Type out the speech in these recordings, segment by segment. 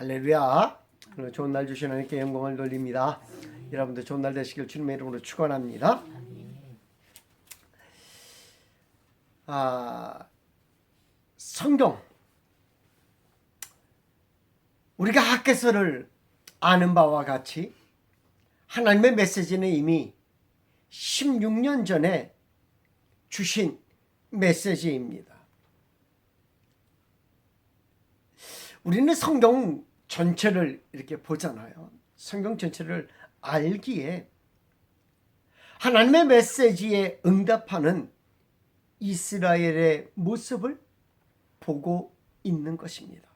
할렐루야. 오늘 좋은 날 주신 하나님께 영광을 돌립니다. 여러분들 좋은 날 되시길 주님의 이름으로 축원합니다. 성경, 우리가 학개서를 아는 바와 같이 하나님의 메시지는 이미 16년 전에 주신 메시지입니다. 우리는 성경 전체를 이렇게 보잖아요. 성경 전체를 알기에 하나님의 메시지에 응답하는 이스라엘의 모습을 보고 있는 것입니다.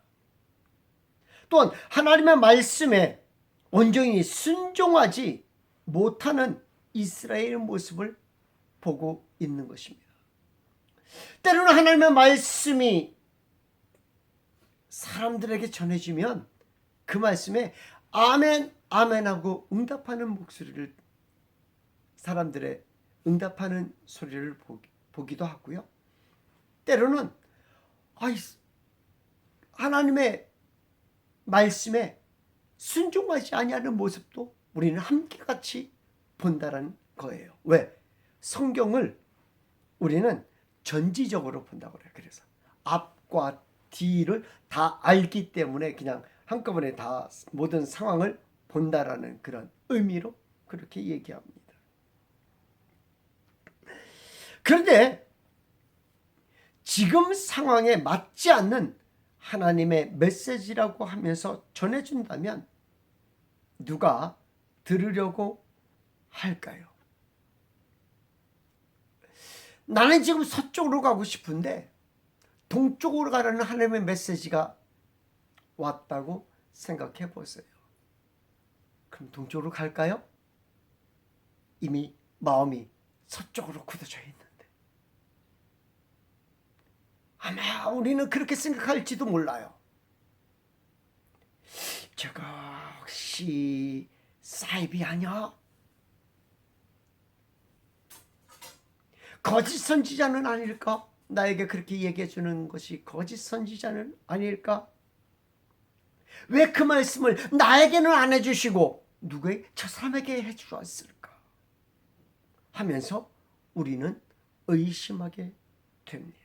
또한 하나님의 말씀에 온전히 순종하지 못하는 이스라엘의 모습을 보고 있는 것입니다. 때로는 하나님의 말씀이 사람들에게 전해지면 그 말씀에 아멘, 아멘 하고 응답하는 목소리를, 사람들의 응답하는 소리를 보기도 하고요. 때로는 하나님의 말씀에 순종하지 아니하는 모습도 우리는 함께같이 본다는 거예요. 왜? 성경을 우리는 전지적으로 본다고 그래요. 그래서 앞과 뒤를 다 알기 때문에 그냥 한꺼번에 다 모든 상황을 본다라는 그런 의미로 그렇게 얘기합니다. 그런데 지금 상황에 맞지 않는 하나님의 메시지라고 하면서 전해준다면 누가 들으려고 할까요? 나는 지금 서쪽으로 가고 싶은데 동쪽으로 가라는 하나님의 메시지가 왔다고 생각해 보세요. 그럼 동쪽으로 갈까요? 이미 마음이 서쪽으로 굳어져 있는데. 아마 우리는 그렇게 생각할지도 몰라요. 저거 혹시 사이비 아니야? 거짓 선지자는 아닐까? 나에게 그렇게 얘기해 주는 것이 거짓 선지자는 아닐까? 왜 그 말씀을 나에게는 안 해주시고 누구에게, 저 사람에게 해주었을까? 하면서 우리는 의심하게 됩니다.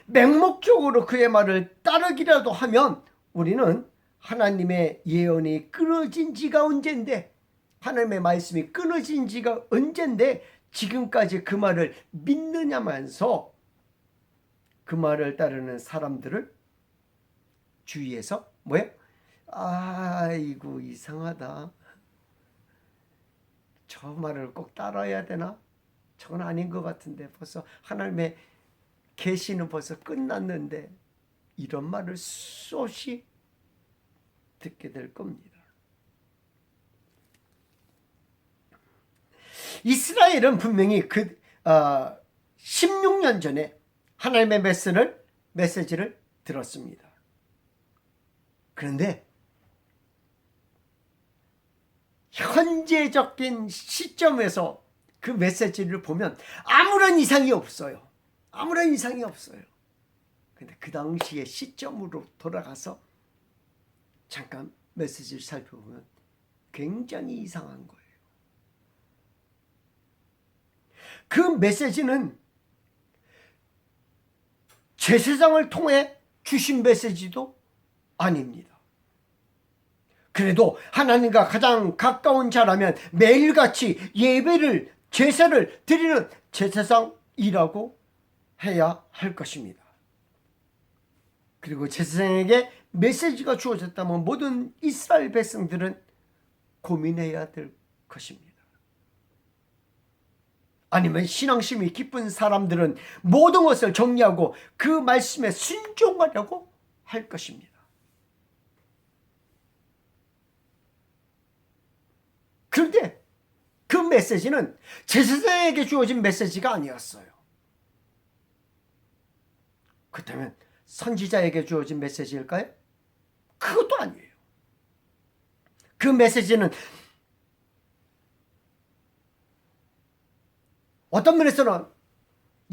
맹목적으로 그의 말을 따르기라도 하면 우리는 하나님의 예언이 끊어진 지가 언젠데, 하나님의 말씀이 끊어진 지가 언젠데 지금까지 그 말을 믿느냐면서 그 말을 따르는 사람들을 주위에서 뭐예요? 아이고 이상하다. 저 말을 꼭 따라야 되나? 저건 아닌 것 같은데 벌써 하나님의 계시는 벌써 끝났는데, 이런 말을 쏟이 듣게 될 겁니다. 이스라엘은 분명히 16년 전에 하나님의 메시지를 들었습니다. 그런데 현재적인 시점에서 그 메시지를 보면 아무런 이상이 없어요. 아무런 이상이 없어요. 근데 그 당시의 시점으로 돌아가서 잠깐 메시지를 살펴보면 굉장히 이상한 거예요. 그 메시지는 제사장을 통해 주신 메시지도 아닙니다. 그래도 하나님과 가장 가까운 자라면 매일같이 예배를, 제사를 드리는 제사장이라고 해야 할 것입니다. 그리고 제사장에게 메시지가 주어졌다면 모든 이스라엘 백성들은 고민해야 될 것입니다. 아니면 신앙심이 깊은 사람들은 모든 것을 정리하고 그 말씀에 순종하려고 할 것입니다. 그런데 그 메시지는 제사장에게 주어진 메시지가 아니었어요. 그렇다면 선지자에게 주어진 메시지일까요? 그것도 아니에요. 그 메시지는 어떤 면에서는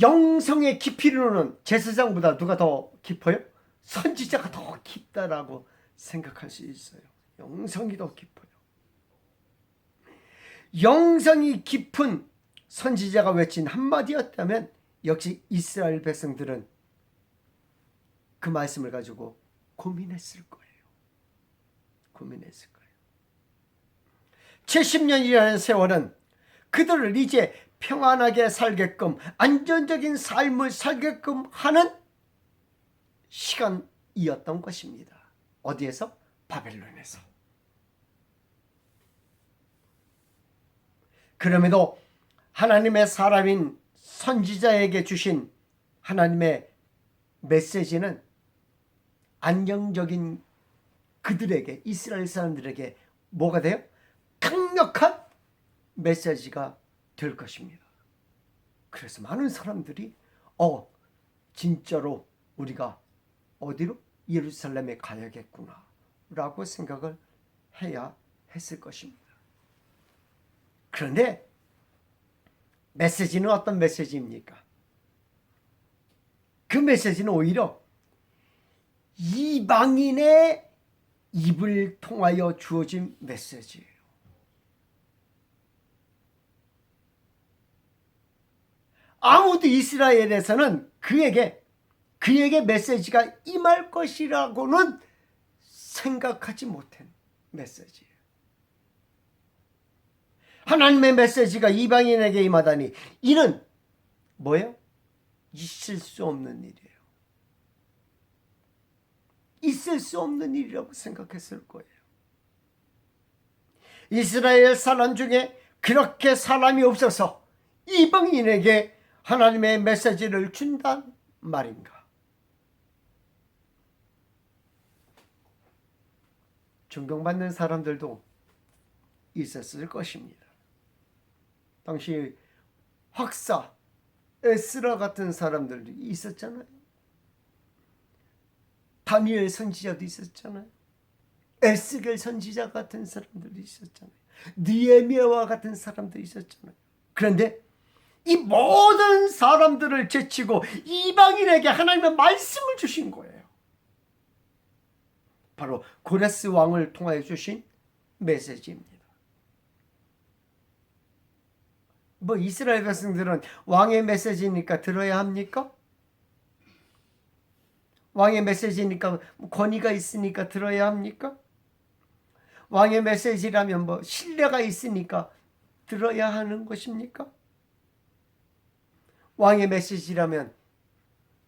영성의 깊이로는 제사장보다 누가 더 깊어요? 선지자가 더 깊다라고 생각할 수 있어요. 영성이 더 깊어요. 영성이 깊은 선지자가 외친 한마디였다면 역시 이스라엘 백성들은 그 말씀을 가지고 고민했을 거예요. 고민했을 거예요. 70년이라는 세월은 그들을 이제 평안하게 살게끔, 안전적인 삶을 살게끔 하는 시간이었던 것입니다. 어디에서? 바벨론에서. 그럼에도 하나님의 사람인 선지자에게 주신 하나님의 메시지는 안정적인 그들에게, 이스라엘 사람들에게 뭐가 돼요? 강력한 메시지가 될 것입니다. 그래서 많은 사람들이 진짜로 우리가 어디로? 예루살렘에 가야겠구나 라고 생각을 해야 했을 것입니다. 그런데 메시지는 어떤 메시지입니까? 그 메시지는 오히려 이방인의 입을 통하여 주어진 메시지예요. 아무도 이스라엘에서는 그에게 메시지가 임할 것이라고는 생각하지 못한 메시지예요. 하나님의 메시지가 이방인에게 임하다니 이는 뭐예요? 있을 수 없는 일이에요. 있을 수 없는 일이라고 생각했을 거예요. 이스라엘 사람 중에 그렇게 사람이 없어서 이방인에게 하나님의 메시지를 준단 말인가? 존경받는 사람들도 있었을 것입니다. 당시 학사, 에스라 같은 사람들도 있었잖아요. 다니엘 선지자도 있었잖아요. 에스겔 선지자 같은 사람들도 있었잖아요. 느헤미야와 같은 사람도 있었잖아요. 그런데 이 모든 사람들을 제치고 이방인에게 하나님의 말씀을 주신 거예요. 바로 고레스 왕을 통하여 주신 메시지입니다. 이스라엘 백성들은 왕의 메시지니까 들어야 합니까? 왕의 메시지니까 권위가 있으니까 들어야 합니까? 왕의 메시지라면 신뢰가 있으니까 들어야 하는 것입니까? 왕의 메시지라면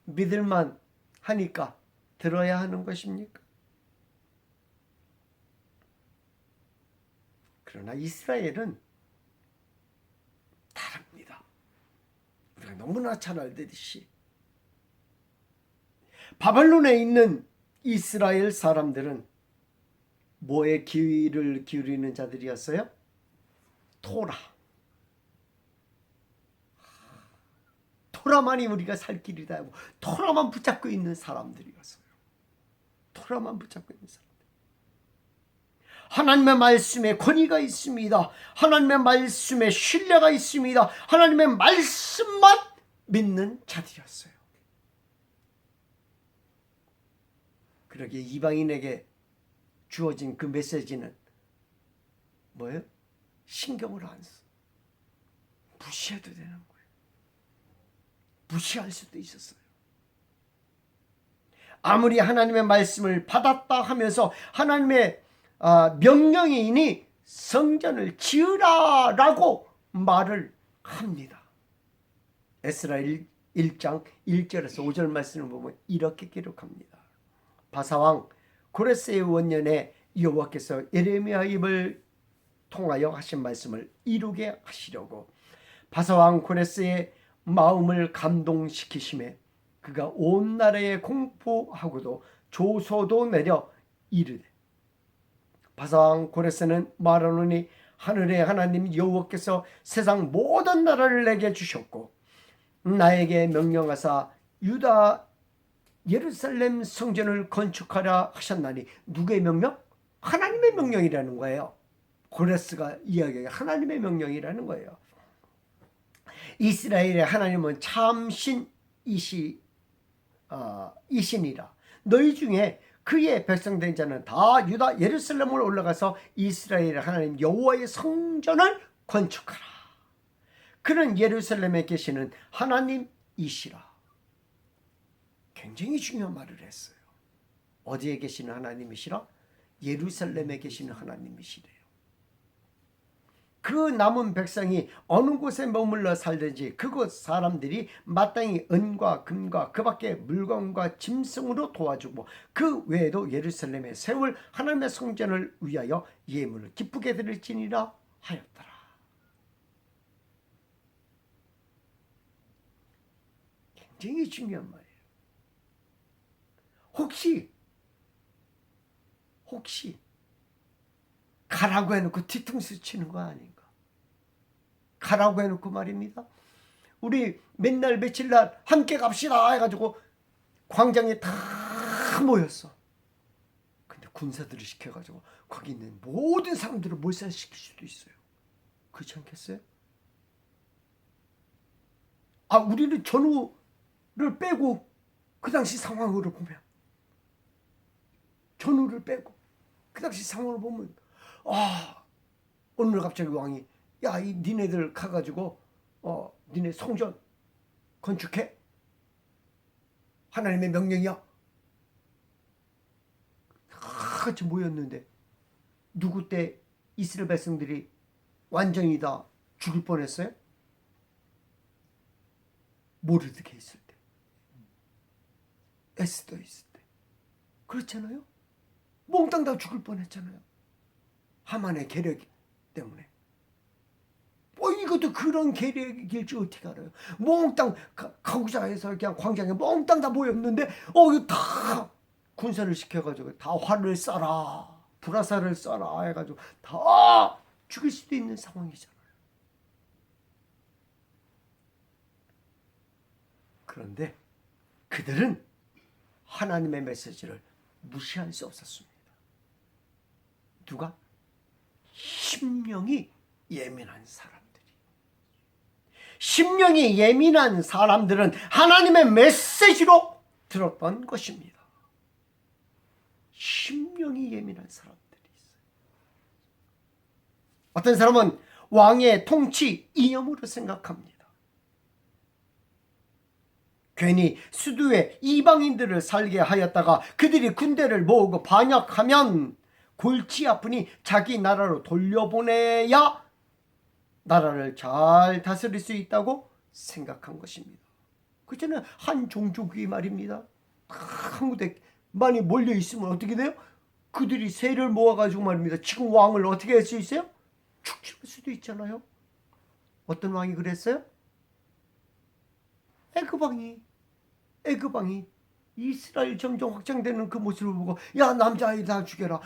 믿을만 하니까 들어야 하는 것입니까? 그러나 이스라엘은 다릅니다. 우리가 너무나 잘 알듯이 바벨론에 있는 이스라엘 사람들은 뭐에 귀를 기울이는 자들이었어요? 토라만이 우리가 살 길이다 하고 토라만 붙잡고 있는 사람들이었어요. 토라만 붙잡고 있는 사람들. 하나님의 말씀에 권위가 있습니다. 하나님의 말씀에 신뢰가 있습니다. 하나님의 말씀만 믿는 자들이었어요. 그러기에 이방인에게 주어진 그 메시지는 뭐예요? 신경을 안 써. 무시해도 되는 거예요. 무시할 수도 있었어요. 아무리 하나님의 말씀을 받았다 하면서 하나님의 명령이니 성전을 지으라라고 말을 합니다. 에스라 1장 1절에서 5절 말씀을 보면 이렇게 기록합니다. 바사왕 고레스의 원년에 여호와께서 예레미야 입을 통하여 하신 말씀을 이루게 하시려고 바사왕 고레스의 마음을 감동시키심에 그가 온 나라에 공포하고도 조소도 내려 이르되 바사왕 고레스는 말하노니 하늘의 하나님 여호와께서 세상 모든 나라를 내게 주셨고 나에게 명령하사 유다 예루살렘 성전을 건축하라 하셨나니 누구의 명령? 하나님의 명령이라는 거예요. 고레스가 이야기하는 하나님의 명령이라는 거예요. 이스라엘의 하나님은 참 신이시니라. 너희 중에 그의 백성된 자는 다 유다 예루살렘으로 올라가서 이스라엘 하나님 여호와의 성전을 건축하라. 그는 예루살렘에 계시는 하나님이시라. 굉장히 중요한 말을 했어요. 어디에 계시는 하나님이시라? 예루살렘에 계시는 하나님이시래요. 그 남은 백성이 어느 곳에 머물러 살든지 그곳 사람들이 마땅히 은과 금과 그 밖에 물건과 짐승으로 도와주고 그 외에도 예루살렘에 세울 하나님의 성전을 위하여 예물을 기쁘게 드릴지니라 하였더라. 굉장히 중요한 말이에요. 혹시 가라고 해놓고 뒤통수 치는 거 아닌가? 가라고 해놓고 말입니다. 우리 맨날 며칠날 함께 갑시다 해가지고 광장에 다 모였어. 근데 군사들을 시켜가지고 거기 있는 모든 사람들을 몰살시킬 수도 있어요. 그렇지 않겠어요? 우리는 전우를 빼고 그 당시 상황으로 보면 전우를 빼고 그 당시 상황을 보면 오늘 갑자기 왕이 니네들 가가지고 니네 성전 건축해. 하나님의 명령이야. 같이 모였는데 누구 때 이스라엘 백성들이 완전히 다 죽을 뻔했어요? 모르드게 있을 때, 에스더 있을 때. 그렇잖아요? 몽땅 다 죽을 뻔했잖아요. 하만의 계략 때문에. 이것도 그런 계략일지 어떻게 알아요? 몽땅 가고자 해서 그냥 광장에 몽땅 다 모였는데 이거 다 군사를 시켜가지고 다 활을 쏴라, 불화살을 쏴라 해가지고 다 죽일 수도 있는 상황이잖아요. 그런데 그들은 하나님의 메시지를 무시할 수 없었습니다. 누가? 심령이 예민한 사람들이. 심령이 예민한 사람들은 하나님의 메시지로 들었던 것입니다. 심령이 예민한 사람들이 있어요. 어떤 사람은 왕의 통치 이념으로 생각합니다. 괜히 수두에 이방인들을 살게 하였다가 그들이 군대를 모으고 반역하면 골치 아프니 자기 나라로 돌려보내야 나라를 잘 다스릴 수 있다고 생각한 것입니다. 그전에 한 종족이 말입니다. 한 군데 많이 몰려 있으면 어떻게 돼요? 그들이 세를 모아가지고 말입니다. 지금 왕을 어떻게 할 수 있어요? 축출할 수도 있잖아요. 어떤 왕이 그랬어요? 애굽왕이 이스라엘 점점 확장되는 그 모습을 보고 남자아이 다 죽여라.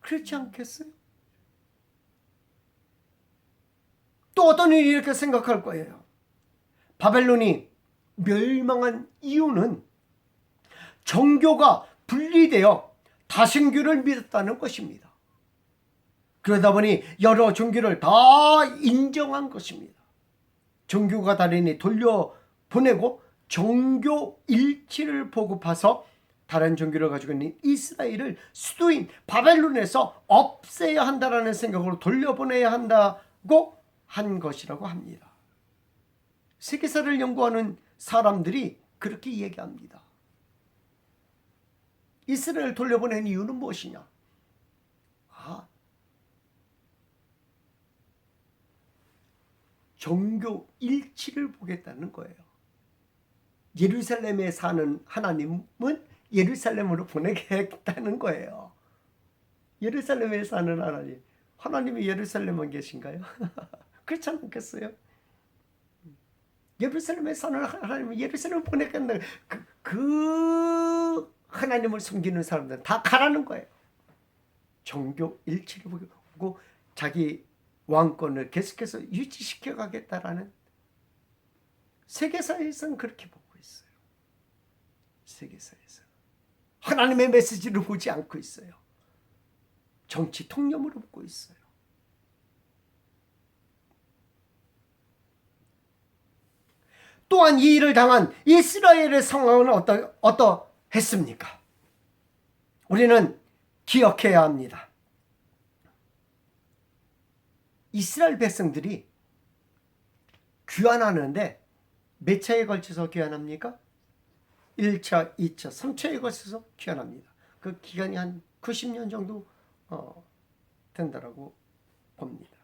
그렇지 않겠어요? 또 어떤 일이 이렇게 생각할 거예요. 바벨론이 멸망한 이유는 정교가 분리되어 다신교를 믿었다는 것입니다. 그러다 보니 여러 종교를 다 인정한 것입니다. 종교가 다르니 돌려보내고 종교 일치를 보고파서 다른 종교를 가지고 있는 이스라엘을 수도인 바벨론에서 없애야 한다라는 생각으로 돌려보내야 한다고 한 것이라고 합니다. 세계사를 연구하는 사람들이 그렇게 얘기합니다. 이스라엘을 돌려보낸 이유는 무엇이냐? 종교 일치를 보겠다는 거예요. 예루살렘에 사는 하나님은 예루살렘으로 보내겠다는 거예요. 예루살렘에 사는 하나님이 예루살렘에 계신가요? 그렇지 않겠어요? 예루살렘에 사는 하나님은 예루살렘을 보내겠다는 그 하나님을 섬기는 사람들은 다 가라는 거예요. 종교 일치를 보고 자기 왕권을 계속해서 유지시켜 가겠다라는, 세계사에서는 그렇게 보고 있어요. 세계사에서 하나님의 메시지를 보지 않고 있어요. 정치 통념으로 보고 있어요. 또한 이 일을 당한 이스라엘의 상황은 어떠했습니까? 우리는 기억해야 합니다. 이스라엘 백성들이 귀환하는데 몇 차에 걸쳐서 귀환합니까? 1차, 2차, 3차에 걸쳐서 귀환합니다. 그 기간이 한 90년 정도 된다라고 봅니다.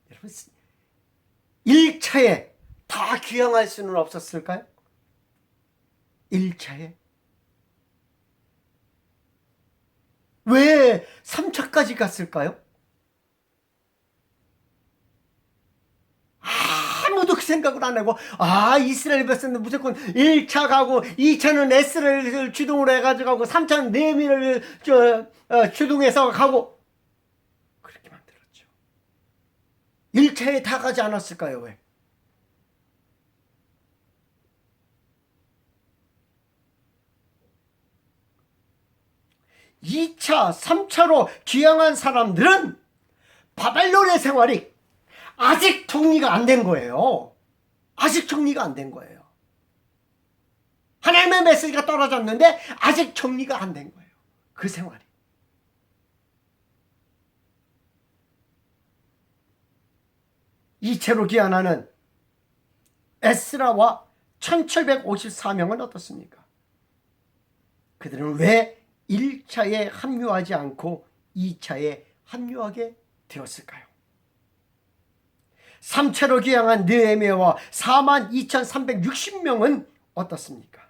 여러분, 1차에 다 귀환할 수는 없었을까요? 1차에? 왜 3차까지 갔을까요? 아무도 그 생각을 안 하고, 이스라엘 백성들 무조건 1차 가고 2차는 에스라엘을 주동으로 해가지고 가고 3차는 느헤미야를 주동해서 가고, 그렇게 만들었죠. 1차에 다 가지 않았을까요? 왜? (2차) (3차로) 귀향한 사람들은 바벨론의 생활이 아직 정리가 안 된 거예요. 아직 정리가 안 된 거예요. 하나님의 메시지가 떨어졌는데 아직 정리가 안 된 거예요. 그 생활이. 이채로 귀환하는 에스라와 1754명은 어떻습니까? 그들은 왜 1차에 합류하지 않고 2차에 합류하게 되었을까요? 3차로 귀향한 느헤미야와 42,360명은 어떻습니까?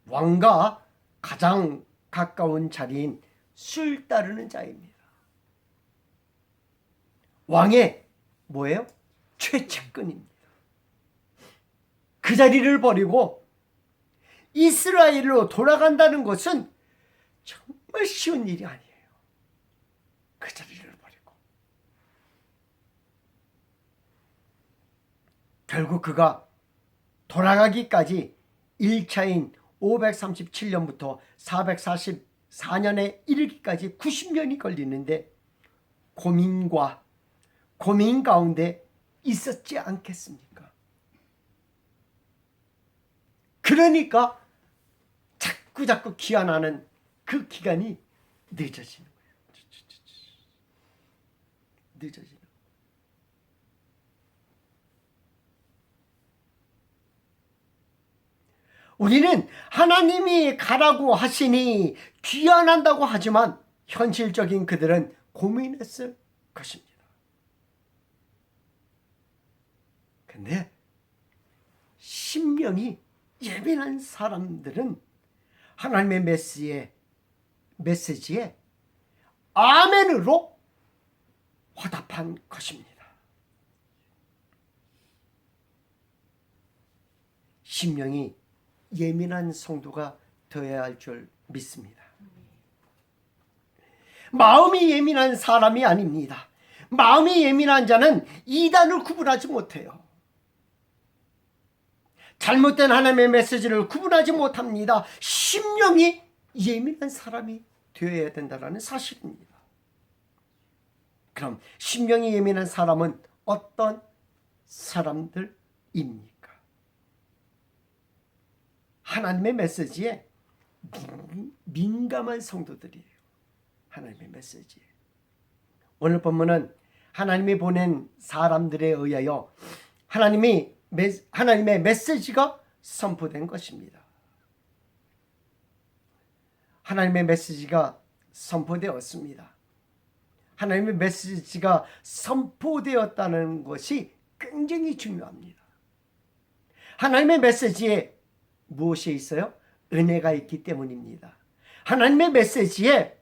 왕과 가장 가까운 자리인 술 따르는 자입니다. 왕의 뭐예요? 최측근입니다. 그 자리를 버리고 이스라엘로 돌아간다는 것은 정말 쉬운 일이 아니에요. 그 자리를 버리고. 결국 그가 돌아가기까지 1차인 537년부터 444년에 이르기까지 90년이 걸리는데 고민 가운데 있었지 않겠습니까? 그러니까 자꾸 귀환하는 그 기간이 늦어지는 거예요. 늦어지는 거예요. 우리는 하나님이 가라고 하시니 귀환한다고 하지만 현실적인 그들은 고민했을 것입니다. 근데 심령이 예민한 사람들은 하나님의 메시지에 아멘으로 화답한 것입니다. 심령이 예민한 성도가 되어야 할 줄 믿습니다. 마음이 예민한 사람이 아닙니다. 마음이 예민한 자는 이단을 구분하지 못해요. 잘못된 하나님의 메시지를 구분하지 못합니다. 심령이 예민한 사람이 되어야 된다는 사실입니다. 그럼 심령이 예민한 사람은 어떤 사람들입니까? 하나님의 메시지에 민감한 성도들이에요. 하나님의 메시지에. 오늘 본문은 하나님이 보낸 사람들에 의하여 하나님의 메시지가 선포된 것입니다. 하나님의 메시지가 선포되었습니다. 하나님의 메시지가 선포되었다는 것이 굉장히 중요합니다. 하나님의 메시지에 무엇이 있어요? 은혜가 있기 때문입니다. 하나님의 메시지에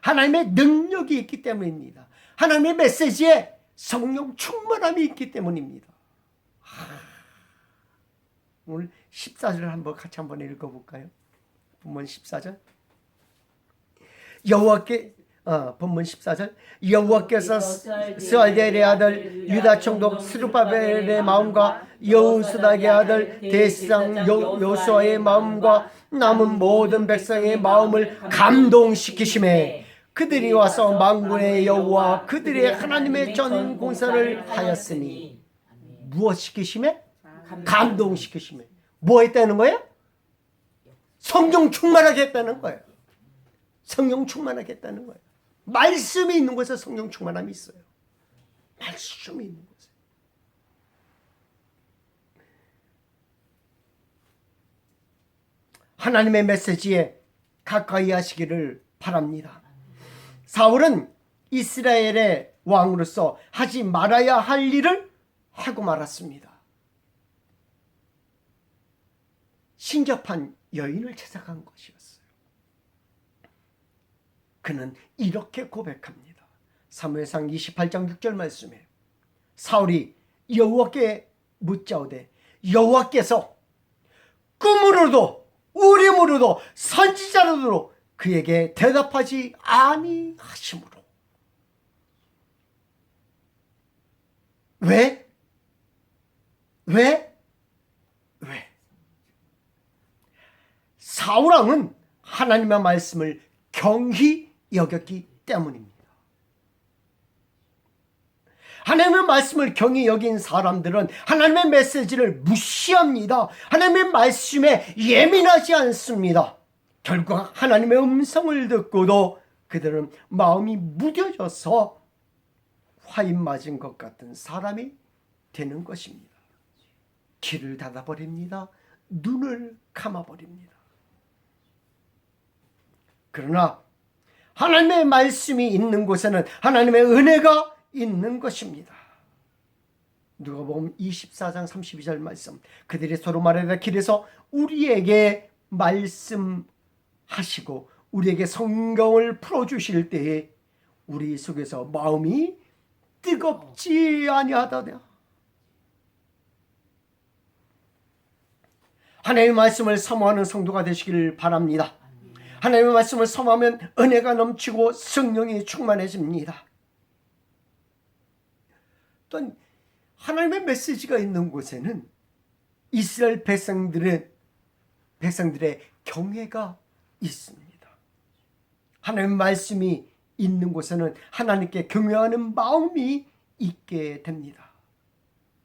하나님의 능력이 있기 때문입니다. 하나님의 메시지에 성령 충만함이 있기 때문입니다. 오늘 14절을 같이 한번 읽어볼까요? 본문 14절. 본문 14절. 여호와께서 스알디엘의 아들 유다 총독 스룹바벨의 마음과 여호수닥의 아들 대상 여호수아의 마음과 남은 모든 백성의 마음을 감동시키심에 그들이 와서 만군의 여호와 그들의 하나님의 전 공사를 하였으니 무엇 시키심에? 감동시키심에. 뭐 했다는 거예요? 성령 충만하게 했다는 거예요. 성령 충만하게 했다는 거예요. 말씀이 있는 곳에 성령 충만함이 있어요. 말씀이 있는 곳에. 하나님의 메시지에 가까이 하시기를 바랍니다. 사울은 이스라엘의 왕으로서 하지 말아야 할 일을 하고 말았습니다. 신접한 여인을 찾아간 것이었어요. 그는 이렇게 고백합니다. 사무엘상 28장 6절 말씀에 사울이 여호와께 묻자오되 여호와께서 꿈으로도 우림으로도 선지자로도 그에게 대답하지 아니하심으로. 왜? 사울왕은 하나님의 말씀을 경히 여겼기 때문입니다. 하나님의 말씀을 경히 여긴 사람들은 하나님의 메시지를 무시합니다. 하나님의 말씀에 예민하지 않습니다. 결국 하나님의 음성을 듣고도 그들은 마음이 무뎌져서 화인 맞은 것 같은 사람이 되는 것입니다. 귀를 닫아버립니다. 눈을 감아버립니다. 그러나 하나님의 말씀이 있는 곳에는 하나님의 은혜가 있는 것입니다. 누가복음 24장 32절 말씀. 그들이 서로 말하다 길에서 우리에게 말씀하시고 우리에게 성경을 풀어주실 때에 우리 속에서 마음이 뜨겁지 아니하다냐. 하나님의 말씀을 사모하는 성도가 되시길 바랍니다. 하나님의 말씀을 사모하면 은혜가 넘치고 성령이 충만해집니다. 또 하나님의 메시지가 있는 곳에는 이스라엘 백성들의 경외가 있습니다. 하나님의 말씀이 있는 곳에는 하나님께 경외하는 마음이 있게 됩니다.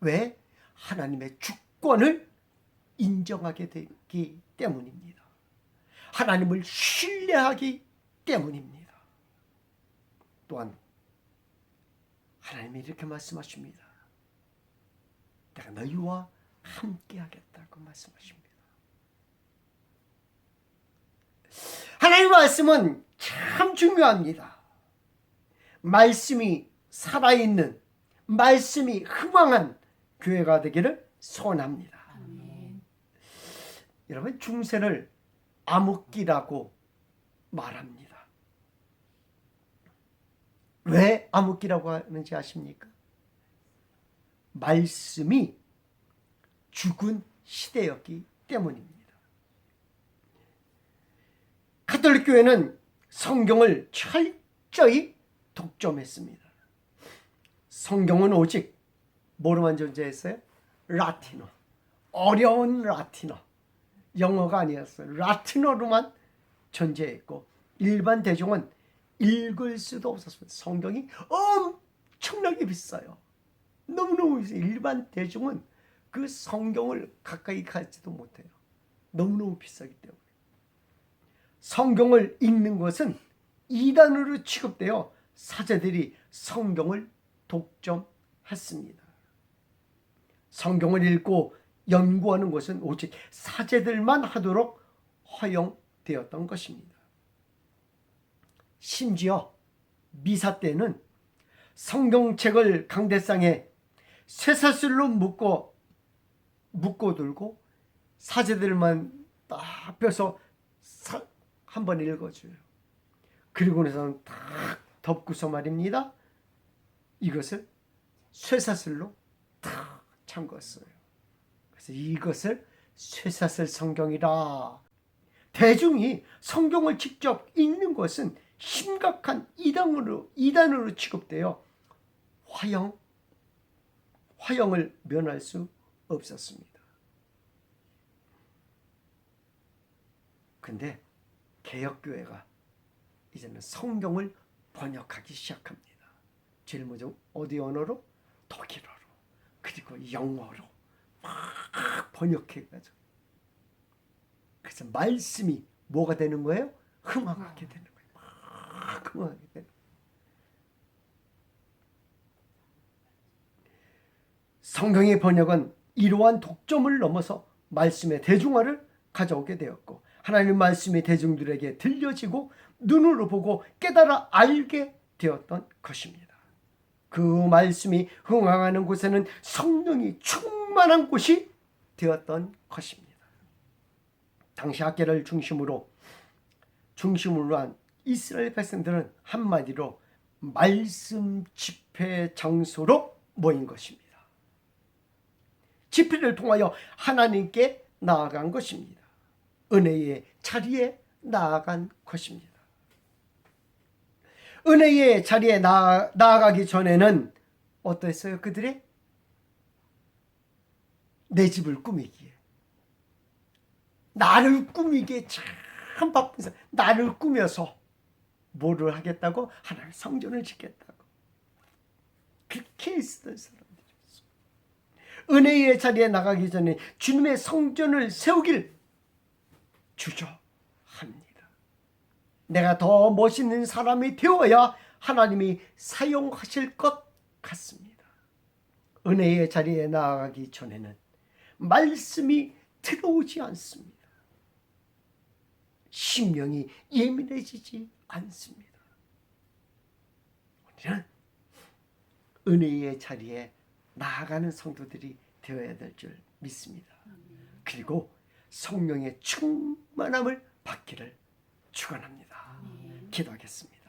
왜? 하나님의 주권을 인정하게 되기 때문입니다. 하나님을 신뢰하기 때문입니다. 또한 하나님이 이렇게 말씀하십니다. 내가 너희와 함께 하겠다고 말씀하십니다. 하나님의 말씀은 참 중요합니다. 말씀이 살아있는, 말씀이 흥왕한 교회가 되기를 소원합니다. 여러분, 중세를 암흑기라고 말합니다. 왜 암흑기라고 하는지 아십니까? 말씀이 죽은 시대였기 때문입니다. 가톨릭 교회는 성경을 철저히 독점했습니다. 성경은 오직 뭐로만 존재했어요? 라틴어. 어려운 라틴어. 영어가 아니었어요. 라틴어로만 존재했고 일반 대중은 읽을 수도 없었습니다. 성경이 엄청나게 비싸요. 너무너무 비싸요. 일반 대중은 그 성경을 가까이 가지도 못해요. 너무너무 비싸기 때문에. 성경을 읽는 것은 이단으로 취급되어 사제들이 성경을 독점했습니다. 성경을 읽고 연구하는 것은 오직 사제들만 하도록 허용되었던 것입니다. 심지어 미사 때는 성경책을 강대상에 쇠사슬로 묶어 들고 사제들만 딱 펴서 한번 읽어줘요. 그리고 나서는 딱 덮고서 말입니다. 이것을 쇠사슬로 딱 잠궜어요. 그래서 이것을 쇠사슬 성경이라. 대중이 성경을 직접 읽는 것은 심각한 이단으로 취급되어 화형을 면할 수 없었습니다. 근데 개혁교회가 이제는 성경을 번역하기 시작합니다. 제일 먼저 어디 언어로? 독일어로, 그리고 영어로 막 번역해가지고, 그래서 말씀이 뭐가 되는 거예요? 흥황하게 되는 거예요. 막 흥황하게 되는 거예요. 성경의 번역은 이러한 독점을 넘어서 말씀의 대중화를 가져오게 되었고, 하나님 말씀이 대중들에게 들려지고 눈으로 보고 깨달아 알게 되었던 것입니다. 그 말씀이 흥황하는 곳에는 성령이 충만한 곳이 되었던 것입니다. 당시 학계를 중심으로 한 이스라엘 백성들은 한마디로 말씀 집회 장소로 모인 것입니다. 집회를 통하여 하나님께 나아간 것입니다. 은혜의 자리에 나아간 것입니다. 은혜의 자리에 나아가기 전에는 어떠했어요? 그들이 내 집을 꾸미기에, 나를 꾸미기에 참 바쁜 사람, 나를 꾸며서 뭐를 하겠다고? 하나님의 성전을 짓겠다고. 그렇게 있었던 사람들이었어요. 은혜의 자리에 나가기 전에 주님의 성전을 세우길 주저합니다. 내가 더 멋있는 사람이 되어야 하나님이 사용하실 것 같습니다. 은혜의 자리에 나아가기 전에는 말씀이 들어오지 않습니다. 심령이 예민해지지 않습니다. 우리는 은혜의 자리에 나아가는 성도들이 되어야 될 줄 믿습니다. 그리고 성령의 충만함을 받기를 축원합니다. 기도하겠습니다.